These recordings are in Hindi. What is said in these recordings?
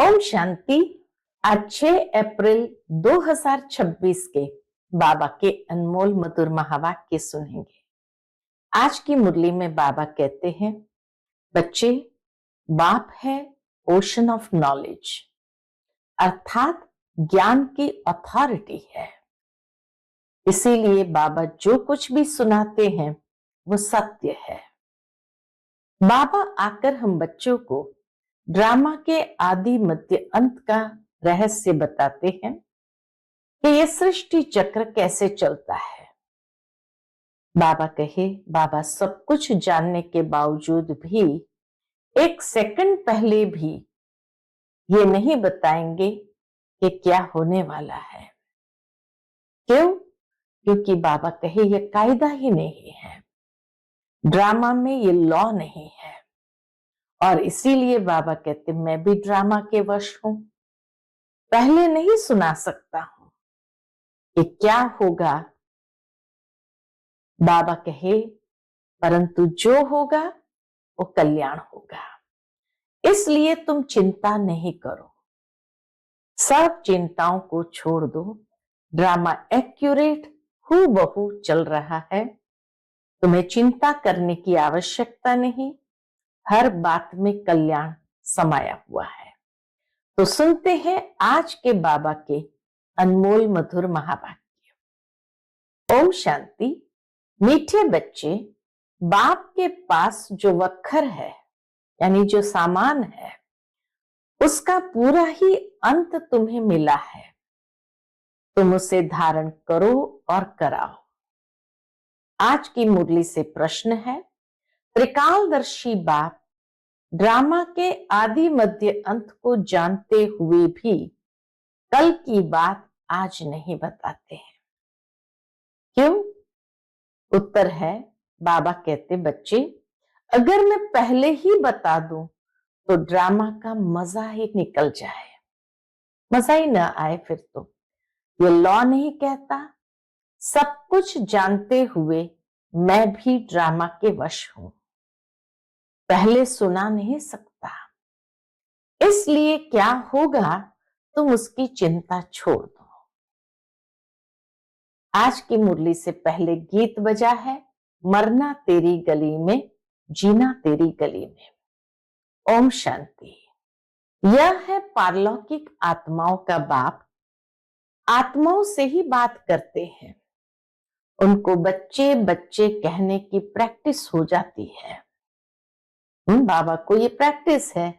ओम शांति। आज 6 अप्रैल 2026 के बाबा के अनमोल मधुर महावाक्य सुनेंगे। आज की मुरली में बाबा कहते हैं, बच्चे, बाप है ओशन ऑफ नॉलेज, अर्थात ज्ञान की अथॉरिटी है। इसीलिए बाबा जो कुछ भी सुनाते हैं वो सत्य है। बाबा आकर हम बच्चों को ड्रामा के आदि मध्य अंत का रहस्य बताते हैं कि ये सृष्टि चक्र कैसे चलता है। बाबा कहे, बाबा सब कुछ जानने के बावजूद भी एक सेकंड पहले भी ये नहीं बताएंगे कि क्या होने वाला है। क्यों? क्योंकि बाबा कहे ये कायदा ही नहीं है, ड्रामा में ये लॉ नहीं है। और इसीलिए बाबा कहते मैं भी ड्रामा के वश हूं, पहले नहीं सुना सकता हूं कि क्या होगा। बाबा कहे परंतु जो होगा वो कल्याण होगा, इसलिए तुम चिंता नहीं करो, सब चिंताओं को छोड़ दो। ड्रामा एक्यूरेट हूबहू चल रहा है, तुम्हें चिंता करने की आवश्यकता नहीं, हर बात में कल्याण समाया हुआ है। तो सुनते हैं आज के बाबा के अनमोल मधुर महावाक्य। ओम शांति। मीठे बच्चे, बाप के पास जो वक्खर है यानी जो सामान है उसका पूरा ही अंत तुम्हें मिला है, तुम उसे धारण करो और कराओ। आज की मुरली से प्रश्न है, त्रिकालदर्शी बाप ड्रामा के आदि मध्य अंत को जानते हुए भी कल की बात आज नहीं बताते हैं, क्यों? उत्तर है, बाबा कहते बच्चे, अगर मैं पहले ही बता दूं तो ड्रामा का मजा ही निकल जाए, मजा ही ना आए। फिर तो ये लॉ नहीं कहता, सब कुछ जानते हुए मैं भी ड्रामा के वश हूं, पहले सुना नहीं सकता, इसलिए क्या होगा तुम उसकी चिंता छोड़ दो। आज की मुरली से पहले गीत बजा है, मरना तेरी गली में, जीना तेरी गली में। ओम शांति। यह है पारलौकिक आत्माओं का बाप, आत्माओं से ही बात करते हैं, उनको बच्चे बच्चे कहने की प्रैक्टिस हो जाती है। बाबा को ये प्रैक्टिस है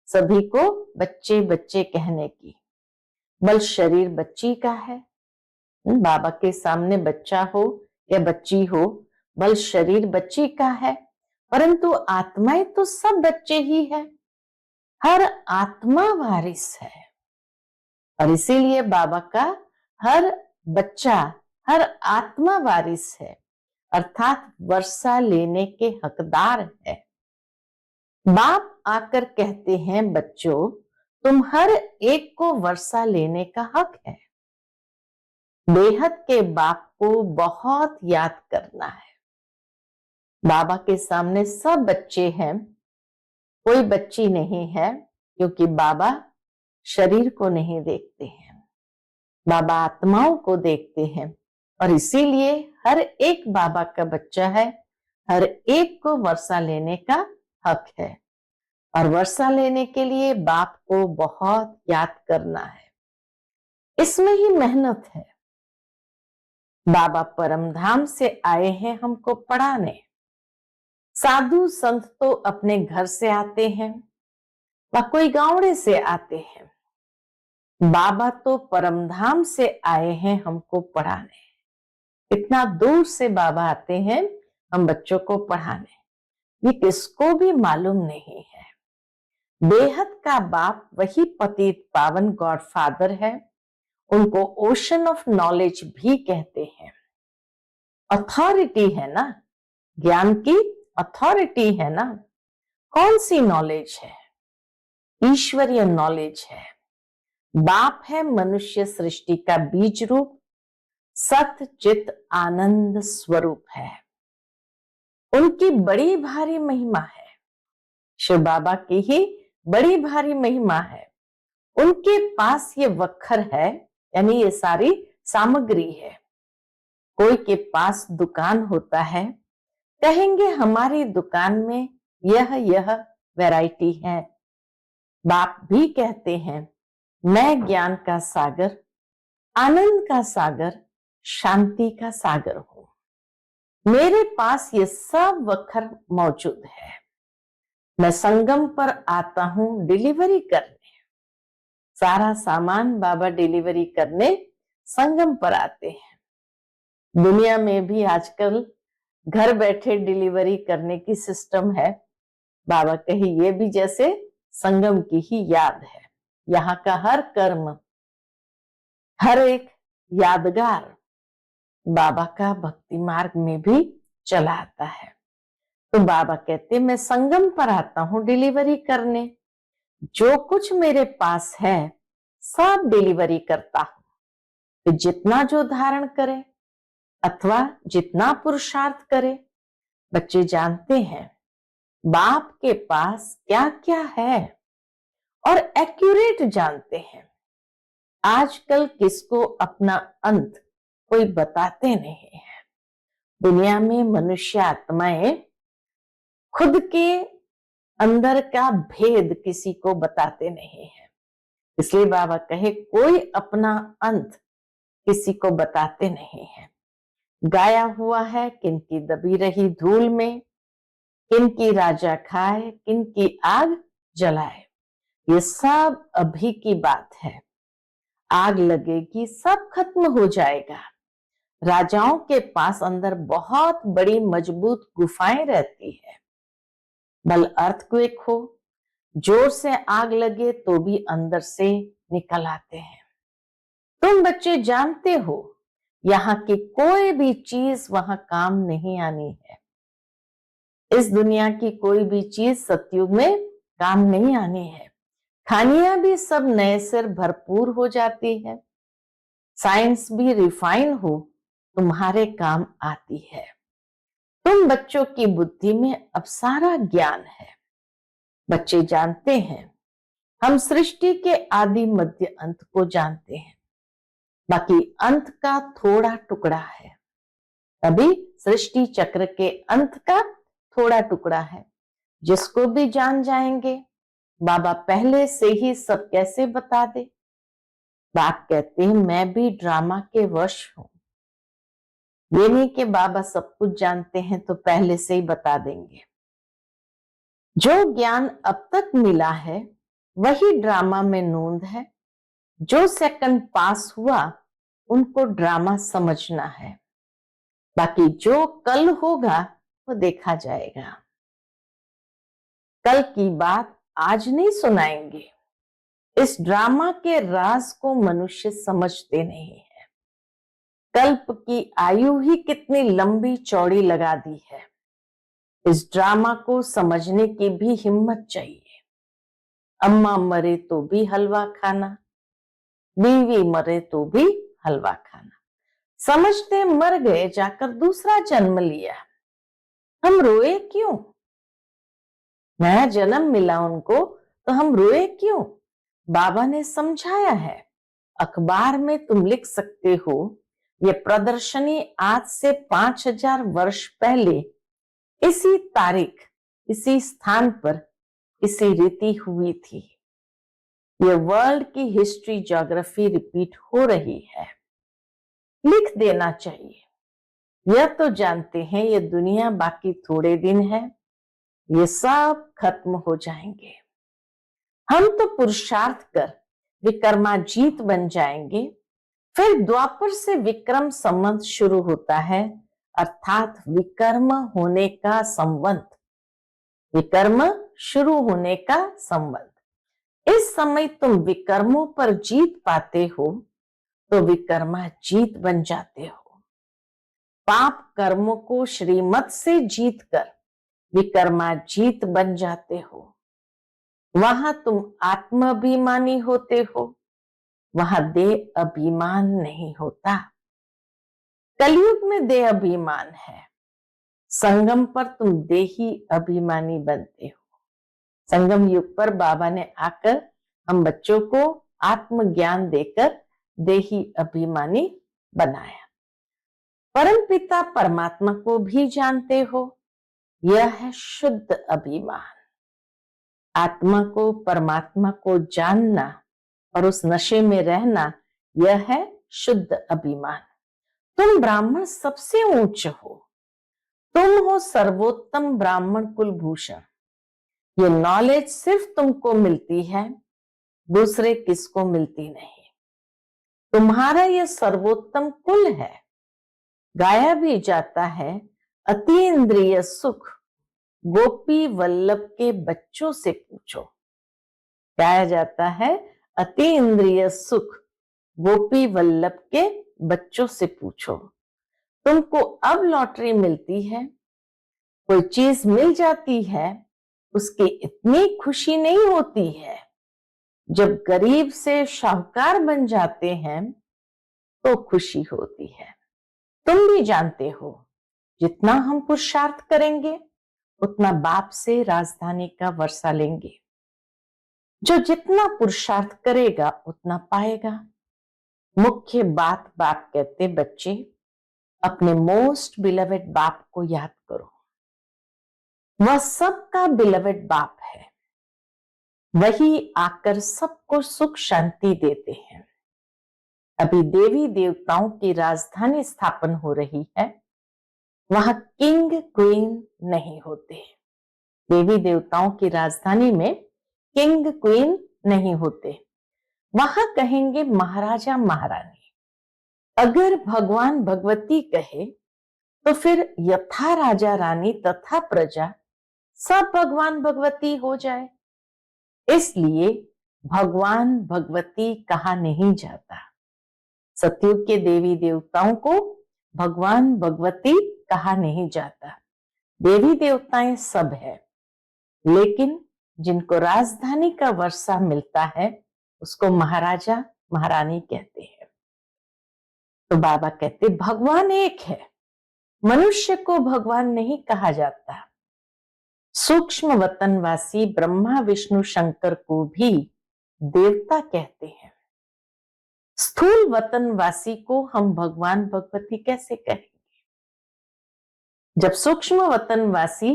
सभी को बच्चे बच्चे कहने की। बल शरीर बच्ची का है, बाबा के सामने बच्चा हो या बच्ची हो, बल शरीर बच्ची का है, परंतु आत्माएं तो सब बच्चे ही है, हर आत्मा वारिस है। और इसीलिए बाबा का हर बच्चा, हर आत्मा वारिस है, अर्थात वर्षा लेने के हकदार है। बाप आकर कहते हैं, बच्चों तुम हर एक को वर्षा लेने का हक है। बेहद के बाप को बहुत याद करना है। बाबा के सामने सब बच्चे हैं, कोई बच्ची नहीं है, क्योंकि बाबा शरीर को नहीं देखते हैं, बाबा आत्माओं को देखते हैं। और इसीलिए हर एक बाबा का बच्चा है, हर एक को वर्षा लेने का हक है। और वर्षा लेने के लिए बाप को बहुत याद करना है, इसमें ही मेहनत है। बाबा परमधाम से आए हैं हमको पढ़ाने। साधु संत तो अपने घर से आते हैं व कोई गांवड़े से आते हैं, बाबा तो परमधाम से आए हैं हमको पढ़ाने। इतना दूर से बाबा आते हैं हम बच्चों को पढ़ाने, ये किसको भी मालूम नहीं है। बेहद का बाप वही पतित पावन गॉड फादर है, उनको ओशन ऑफ नॉलेज भी कहते हैं। अथॉरिटी है ना, ज्ञान की अथॉरिटी है ना। कौन सी नॉलेज है? ईश्वरीय नॉलेज है। बाप है मनुष्य सृष्टि का बीज रूप, सत चित आनंद स्वरूप है। उनकी बड़ी भारी महिमा है, शिव बाबा की ही बड़ी भारी महिमा है। उनके पास ये वक्र है, यानी ये सारी सामग्री है। कोई के पास दुकान होता है, कहेंगे हमारी दुकान में यह वैरायटी है। बाप भी कहते हैं मैं ज्ञान का सागर, आनंद का सागर, शांति का सागर हूं। मेरे पास ये सब वक्र मौजूद है। मैं संगम पर आता हूं डिलीवरी करने। सारा सामान बाबा डिलीवरी करने संगम पर आते हैं। दुनिया में भी आजकल घर बैठे डिलीवरी करने की सिस्टम है। बाबा कहे ये भी जैसे संगम की ही याद है। यहाँ का हर कर्म, हर एक यादगार बाबा का भक्ति मार्ग में भी चला आता है। तो बाबा कहते मैं संगम पर आता हूं डिलीवरी करने। जो कुछ मेरे पास है सब डिलीवरी करता हूं। तो जितना जो धारण करे अथवा जितना पुरुषार्थ करे, बच्चे जानते हैं बाप के पास क्या क्या है और एक्यूरेट जानते हैं। आजकल किसको अपना अंत कोई बताते नहीं है। दुनिया में मनुष्य आत्माएं खुद के अंदर का भेद किसी को बताते नहीं है। इसलिए बाबा कहे कोई अपना अंत किसी को बताते नहीं है। गाया हुआ है किनकी दबी रही धूल में, किनकी राजा खाए, किनकी आग जलाए। ये सब अभी की बात है। आग लगेगी, सब खत्म हो जाएगा। राजाओं के पास अंदर बहुत बड़ी मजबूत गुफाएं रहती है। बल अर्थक्वेक हो, जोर से आग लगे तो भी अंदर से निकल आते हैं। तुम बच्चे जानते हो यहाँ की कोई भी चीज वहां काम नहीं आनी है। इस दुनिया की कोई भी चीज सतयुग में काम नहीं आनी है। खानियां भी सब नए सिर भरपूर हो जाती है। साइंस भी रिफाइन हो तुम्हारे काम आती है। तुम बच्चों की बुद्धि में अब सारा ज्ञान है। बच्चे जानते हैं हम सृष्टि के आदि मध्य अंत को जानते हैं। बाकी अंत का थोड़ा टुकड़ा है। अभी सृष्टि चक्र के अंत का थोड़ा टुकड़ा है, जिसको भी जान जाएंगे। बाबा पहले से ही सब कैसे बता दे। बाप कहते हैं मैं भी ड्रामा के वश हूं। ये नहीं कि बाबा सब कुछ जानते हैं तो पहले से ही बता देंगे। जो ज्ञान अब तक मिला है वही ड्रामा में नोंद है। जो सेकंड पास हुआ उनको ड्रामा समझना है। बाकी जो कल होगा वो देखा जाएगा। कल की बात आज नहीं सुनाएंगे। इस ड्रामा के राज को मनुष्य समझते नहीं है। कल्प की आयु ही कितनी लंबी चौड़ी लगा दी है। इस ड्रामा को समझने की भी हिम्मत चाहिए। अम्मा मरे तो भी हलवा खाना, बीवी मरे तो भी हलवा खाना। समझते मर गए जाकर दूसरा जन्म लिया। हम रोए क्यों? नया जन्म मिला उनको तो हम रोए क्यों? बाबा ने समझाया है। अखबार में तुम लिख सकते हो ये प्रदर्शनी आज से 5000 वर्ष पहले इसी तारीख, इसी स्थान पर, इसी रीति हुई थी। ये वर्ल्ड की हिस्ट्री, ज्योग्राफी रिपीट हो रही है। लिख देना चाहिए। यह तो जानते हैं ये दुनिया बाकी थोड़े दिन है, ये सब खत्म हो जाएंगे। हम तो पुरुषार्थ कर विक्रमाजीत बन जाएंगे। फिर द्वापर से विक्रम संवत शुरू होता है, अर्थात विकर्म होने का संवत। विकर्म शुरू होने का संवत। इस समय तुम विकर्मों पर जीत पाते हो तो विक्रमाजीत बन जाते हो। पाप कर्मों को श्रीमत से जीत कर विक्रमाजीत बन जाते हो। वहां तुम आत्माभिमानी होते हो, वहां देह अभिमान नहीं होता। कलयुग में देह अभिमान है। संगम पर तुम देही अभिमानी बनते हो। संगम युग पर बाबा ने आकर हम बच्चों को आत्मज्ञान देकर देही अभिमानी बनाया। परमपिता परमात्मा को भी जानते हो, यह है शुद्ध अभिमान। आत्मा को, परमात्मा को जानना और उस नशे में रहना, यह है शुद्ध अभिमान। तुम ब्राह्मण सबसे ऊंच हो, तुम हो सर्वोत्तम ब्राह्मण कुलभूषण। ये नॉलेज सिर्फ तुमको मिलती है, दूसरे किसको मिलती नहीं। तुम्हारा यह सर्वोत्तम कुल है। गाया भी जाता है, अति इंद्रिय सुख गोपी वल्लभ के बच्चों से पूछो। गाया जाता है, अति इंद्रिय सुख गोपी वल्लभ के बच्चों से पूछो। तुमको अब लॉटरी मिलती है, कोई चीज मिल जाती है, उसकी इतनी खुशी नहीं होती है। जब गरीब से शाहूकार बन जाते हैं तो खुशी होती है। तुम भी जानते हो, जितना हम पुरुषार्थ करेंगे उतना बाप से राजधानी का वर्षा लेंगे। जो जितना पुरुषार्थ करेगा उतना पाएगा। मुख्य बात बाप कहते, बच्चे अपने मोस्ट बिलवेड बाप को याद करो। वह सबका बिलवेड बाप है। वही आकर सबको सुख शांति देते हैं। अभी देवी देवताओं की राजधानी स्थापन हो रही है, वहां किंग क्वीन नहीं होते। देवी देवताओं की राजधानी में किंग क्वीन नहीं होते, वहां कहेंगे महाराजा महारानी। अगर भगवान भगवती कहे तो फिर यथा राजा रानी तथा प्रजा सब भगवान भगवती हो जाए। इसलिए भगवान भगवती कहा नहीं जाता। सतयुग के देवी देवताओं को भगवान भगवती कहा नहीं जाता। देवी देवताएं सब है, लेकिन जिनको राजधानी का वर्षा मिलता है उसको महाराजा महारानी कहते हैं। तो बाबा कहते भगवान एक है, मनुष्य को भगवान नहीं कहा जाता। सूक्ष्म वतनवासी ब्रह्मा विष्णु शंकर को भी देवता कहते हैं। स्थूल वतनवासी को हम भगवान भगवती कैसे कहेंगे? जब सूक्ष्म वतनवासी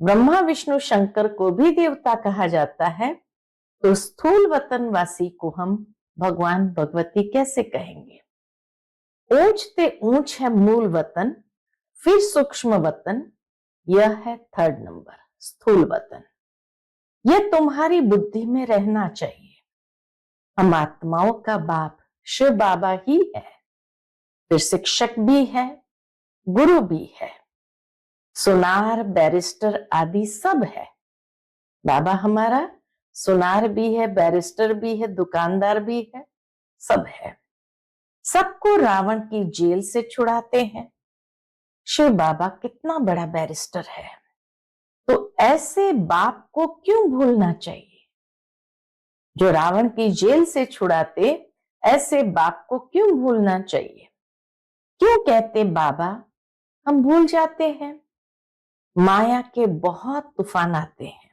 ब्रह्मा विष्णु शंकर को भी देवता कहा जाता है, तो स्थूल वतनवासी को हम भगवान भगवती कैसे कहेंगे? ऊंच ते ऊंच है मूल वतन, फिर सूक्ष्म वतन, यह है थर्ड नंबर स्थूल वतन। यह तुम्हारी बुद्धि में रहना चाहिए। हम आत्माओं का बाप शिव बाबा ही है, फिर शिक्षक भी है, गुरु भी है, सुनार बैरिस्टर आदि सब है। बाबा हमारा सुनार भी है, बैरिस्टर भी है, दुकानदार भी है, सब है। सबको रावण की जेल से छुड़ाते हैं। शिव बाबा कितना बड़ा बैरिस्टर है, तो ऐसे बाप को क्यों भूलना चाहिए? जो रावण की जेल से छुड़ाते, ऐसे बाप को क्यों भूलना चाहिए? क्यों कहते बाबा हम भूल जाते हैं? माया के बहुत तूफान आते हैं।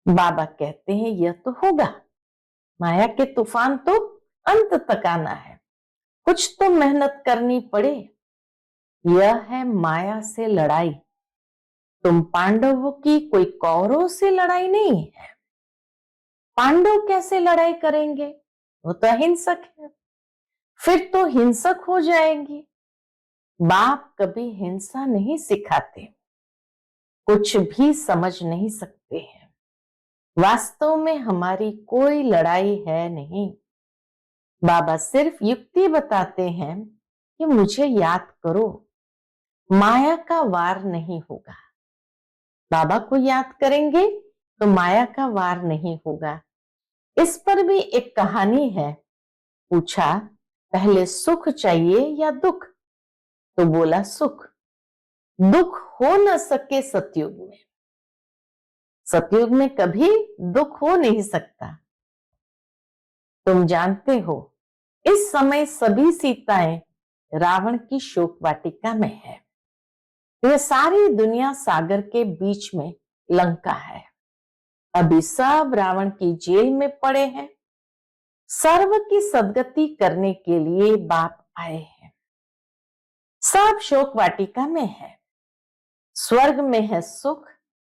बाबा कहते हैं यह तो होगा, माया के तूफान तो अंत तक आना है, कुछ तो मेहनत करनी पड़े। यह है माया से लड़ाई। तुम पांडवों की कोई कौरवों से लड़ाई नहीं है। पांडव कैसे लड़ाई करेंगे? वो तो अहिंसक है, फिर तो हिंसक हो जाएंगे। बाप कभी हिंसा नहीं सिखाते, कुछ भी समझ नहीं सकते हैं। वास्तव में हमारी कोई लड़ाई है नहीं। बाबा सिर्फ युक्ति बताते हैं कि मुझे याद करो, माया का वार नहीं होगा। बाबा को याद करेंगे तो माया का वार नहीं होगा। इस पर भी एक कहानी है। पूछा पहले सुख चाहिए या दुख? तो बोला सुख। दुख हो न सके सतयुग में, सतयुग में कभी दुख हो नहीं सकता। तुम जानते हो इस समय सभी सीताएं रावण की शोक वाटिका में है। यह सारी दुनिया सागर के बीच में लंका है। अभी सब रावण की जेल में पड़े हैं। सर्व की सदगति करने के लिए बाप आए हैं। सब शोक वाटिका में है। स्वर्ग में है सुख,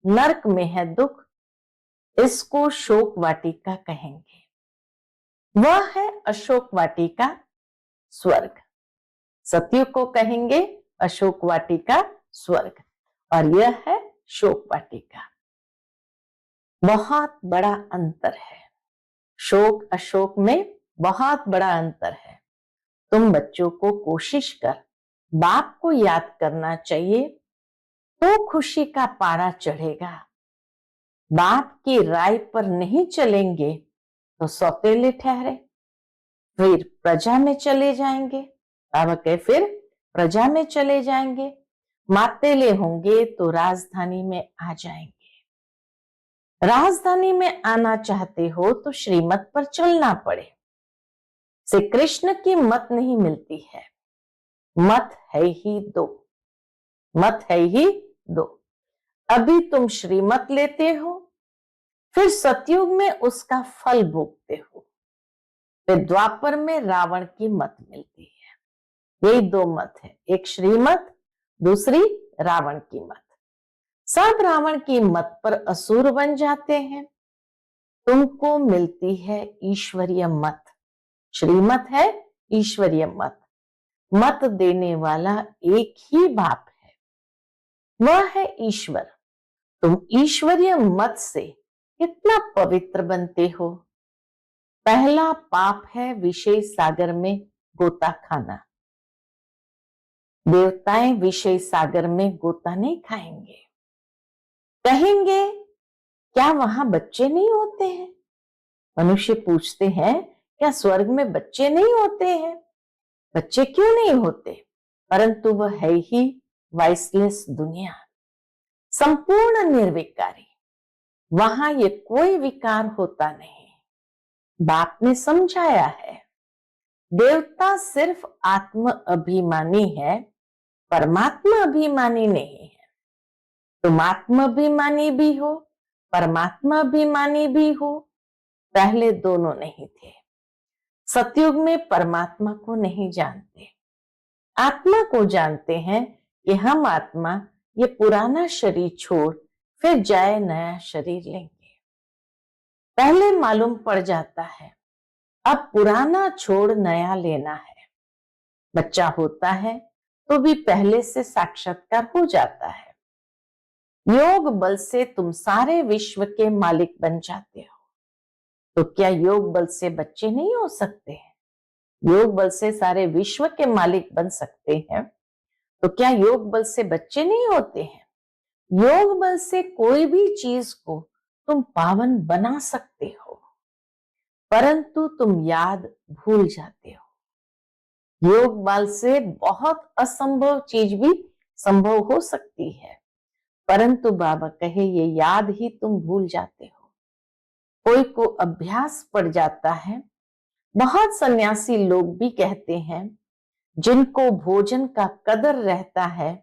नरक में है दुख, इसको शोक वाटिका कहेंगे। वह है अशोक वाटिका स्वर्ग। सतयुग को कहेंगे अशोक वाटिका स्वर्ग, और यह है शोक वाटिका। बहुत बड़ा अंतर है, शोक अशोक में बहुत बड़ा अंतर है। तुम बच्चों को कोशिश कर बाप को याद करना चाहिए, तो खुशी का पारा चढ़ेगा। बाप की राय पर नहीं चलेंगे तो सौतेले ठहरे, फिर प्रजा में चले जाएंगे। बाबा कहे फिर प्रजा में चले जाएंगे, मातेले होंगे तो राजधानी में आ जाएंगे। राजधानी में आना चाहते हो तो श्रीमत पर चलना पड़े। श्री कृष्ण की मत नहीं मिलती है, मत है ही दो, मत है ही दो। अभी तुम श्रीमत लेते हो, फिर सतयुग में उसका फल भोगते हो, फिर द्वापर में रावण की मत मिलती है। यही दो मत है, एक श्रीमत, दूसरी रावण की मत। सब रावण की मत पर असुर बन जाते हैं। तुमको मिलती है ईश्वरीय मत। श्रीमत है ईश्वरीय मत। मत देने वाला एक ही बाप है, वह है ईश्वर। तुम ईश्वरीय मत से कितना पवित्र बनते हो। पहला पाप है विषय सागर में गोता खाना। देवताएं विषय सागर में गोता नहीं खाएंगे। कहेंगे क्या वहां बच्चे नहीं होते हैं? मनुष्य पूछते हैं क्या स्वर्ग में बच्चे नहीं होते हैं? बच्चे क्यों नहीं होते? परंतु वह है ही वाइसलेस दुनिया, संपूर्ण निर्विकारी। वहां ये कोई विकार होता नहीं। बाप ने समझाया है, देवता सिर्फ आत्म अभिमानी है, परमात्मा अभिमानी नहीं है। तुम आत्म अभिमानी भी हो, परमात्मा अभिमानी भी हो। पहले दोनों नहीं थे। सतयुग में परमात्मा को नहीं जानते, आत्मा को जानते हैं कि हम आत्मा ये पुराना शरीर छोड़ फिर जाए नया शरीर लेंगे। पहले मालूम पड़ जाता है अब पुराना छोड़ नया लेना है। बच्चा होता है तो भी पहले से साक्षात्कार हो जाता है। योग बल से तुम सारे विश्व के मालिक बन जाते हो। तो क्या योग बल से बच्चे नहीं हो सकते हैं? योग बल से सारे विश्व के मालिक बन सकते हैं, तो क्या योग बल से बच्चे नहीं होते हैं? योग बल से कोई भी चीज को तुम पावन बना सकते हो, परंतु तुम याद भूल जाते हो। योग बल से बहुत असंभव चीज भी संभव हो सकती है, परंतु बाबा कहे ये याद ही तुम भूल जाते हो। कोई को अभ्यास पड़ जाता है। बहुत सन्यासी लोग भी कहते हैं जिनको भोजन का कदर रहता है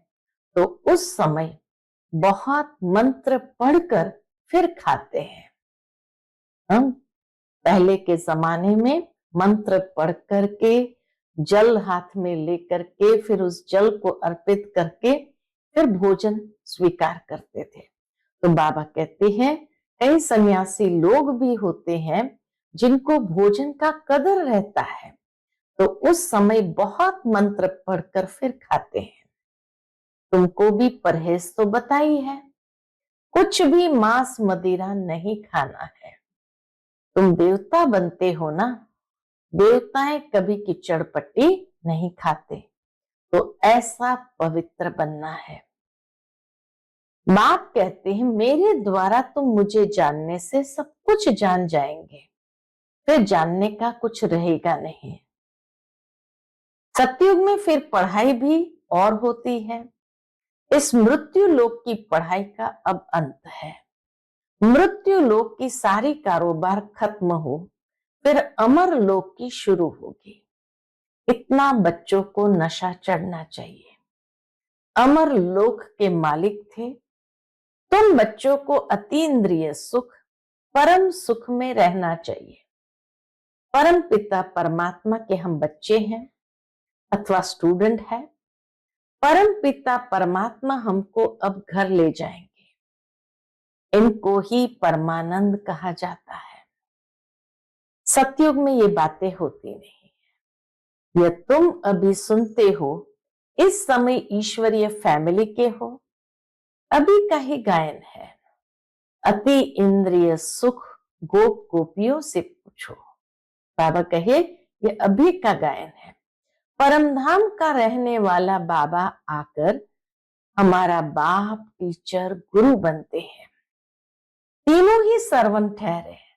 तो उस समय बहुत मंत्र पढ़कर फिर खाते हैं। हम पहले के जमाने में मंत्र पढ़ करके जल हाथ में लेकर के फिर उस जल को अर्पित करके फिर भोजन स्वीकार करते थे। तो बाबा कहते हैं कई सन्यासी लोग भी होते हैं जिनको भोजन का कदर रहता है, तो उस समय बहुत मंत्र पढ़कर फिर खाते हैं। तुमको भी परहेज तो बताई है, कुछ भी मांस मदिरा नहीं खाना है। तुम देवता बनते हो ना, देवताएं कभी कीचड़ पट्टी नहीं खाते, तो ऐसा पवित्र बनना है। बाप कहते हैं मेरे द्वारा तुम मुझे जानने से सब कुछ जान जाएंगे, फिर जानने का कुछ रहेगा नहीं। सतयुग में फिर पढ़ाई भी और होती है। इस मृत्यु लोक की पढ़ाई का अब अंत है। मृत्यु लोक की सारी कारोबार खत्म हो, फिर अमर लोक की शुरू होगी। इतना बच्चों को नशा चढ़ना चाहिए। अमर लोक के मालिक थे। तुम बच्चों को अतीन्द्रिय सुख, परम सुख में रहना चाहिए। परम पिता परमात्मा के हम बच्चे हैं अथवा स्टूडेंट है। परम पिता परमात्मा हमको अब घर ले जाएंगे। इनको ही परमानंद कहा जाता है। सतयुग में ये बातें होती नहीं। यह तुम अभी सुनते हो, इस समय ईश्वरीय फैमिली के हो। अभी का ही गायन है। अति इंद्रिय सुख गोप गोपियों से पूछो। बाबा कहे ये अभी का गायन है। परमधाम का रहने वाला बाबा आकर हमारा बाप टीचर गुरु बनते हैं। तीनों ही सर्वंट ठहरे हैं,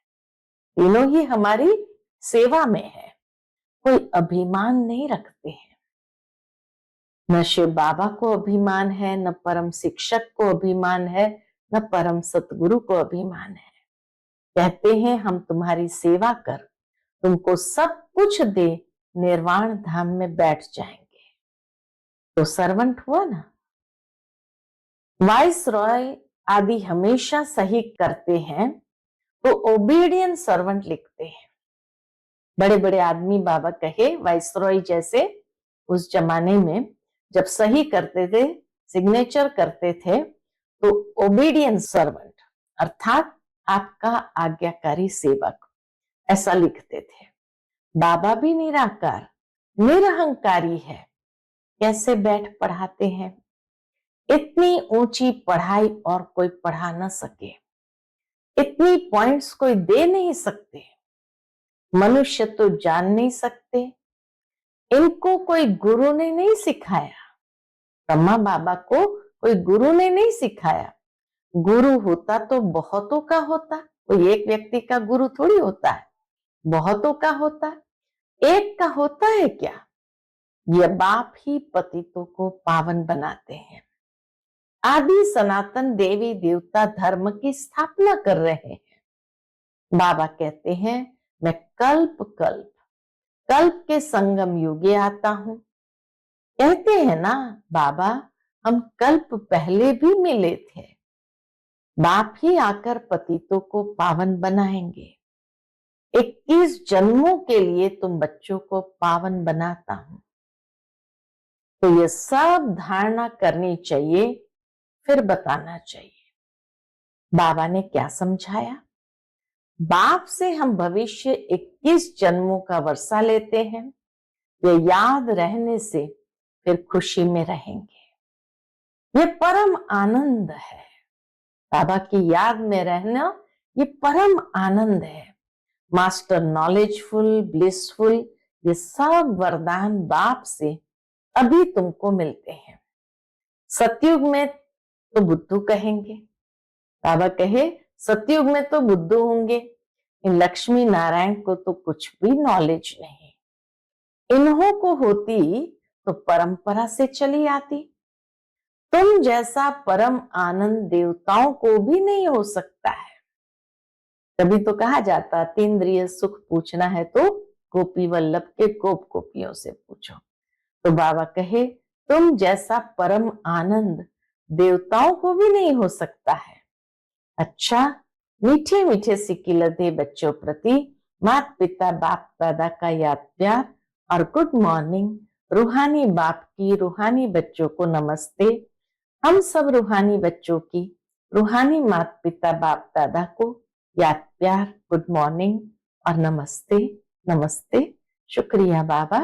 तीनों ही हमारी सेवा में है। कोई अभिमान नहीं रखते हैं। न शिव बाबा को अभिमान है, न परम शिक्षक को अभिमान है, न परम सतगुरु को अभिमान है। कहते हैं हम तुम्हारी सेवा कर तुमको सब कुछ दे निर्वाण धाम में बैठ जाएंगे। तो सर्वंट हुआ ना। वाइस रॉय आदि हमेशा सही करते हैं तो ओबीडियंट सर्वंट लिखते हैं। बड़े बड़े आदमी बाबा कहे वाइस रॉय जैसे उस जमाने में जब सही करते थे, सिग्नेचर करते थे, तो ओबीडियंट सर्वंट अर्थात आपका आज्ञाकारी सेवक ऐसा लिखते थे। बाबा भी निराकार निरहंकारी है। कैसे बैठ पढ़ाते हैं। इतनी ऊंची पढ़ाई और कोई पढ़ा न सके, इतनी पॉइंट्स कोई दे नहीं सकते। मनुष्य तो जान नहीं सकते। इनको कोई गुरु ने नहीं सिखाया। ब्रह्मा बाबा को कोई गुरु ने नहीं सिखाया। गुरु होता तो बहुतों का होता। कोई एक व्यक्ति का गुरु थोड़ी होता है, बहुतों का होता। एक का होता है क्या। यह बाप ही पतितों को पावन बनाते हैं। आदि सनातन देवी देवता धर्म की स्थापना कर रहे हैं। बाबा कहते हैं मैं कल्प कल्प कल्प के संगम युगे आता हूं। कहते हैं ना बाबा हम कल्प पहले भी मिले थे। बाप ही आकर पतितों को पावन बनाएंगे। 21 जन्मों के लिए तुम बच्चों को पावन बनाता हूं। तो ये सब धारणा करनी चाहिए, फिर बताना चाहिए। बाबा ने क्या समझाया। बाप से हम भविष्य 21 जन्मों का वर्षा लेते हैं। ये याद रहने से फिर खुशी में रहेंगे। ये परम आनंद है। बाबा की याद में रहना ये परम आनंद है। मास्टर नॉलेजफुल ब्लिसफुल ये सब वरदान बाप से अभी तुमको मिलते हैं। सतयुग में तो बुद्धू कहेंगे। बाबा कहे सतयुग में तो बुद्धू होंगे। इन लक्ष्मी नारायण को तो कुछ भी नॉलेज नहीं। इन्हों को होती तो परंपरा से चली आती। तुम जैसा परम आनंद देवताओं को भी नहीं हो सकता है। तभी तो कहा जाता तीन्द्रिय सुख पूछना है तो गोपी वल्लभ के गोप गोपियों से पूछो। तो बाबा कहे तुम जैसा परम आनंद देवताओं को भी नहीं हो सकता है। अच्छा, मीठे मीठे सिक्की लदे बच्चों प्रति माता पिता बाप दादा का याद प्यार और गुड मॉर्निंग। रूहानी बाप की रूहानी बच्चों को नमस्ते। हम सब रूहानी बच्चों की रूहानी माता पिता बाप दादा को याद प्यार गुड मॉर्निंग और नमस्ते। नमस्ते। शुक्रिया बाबा।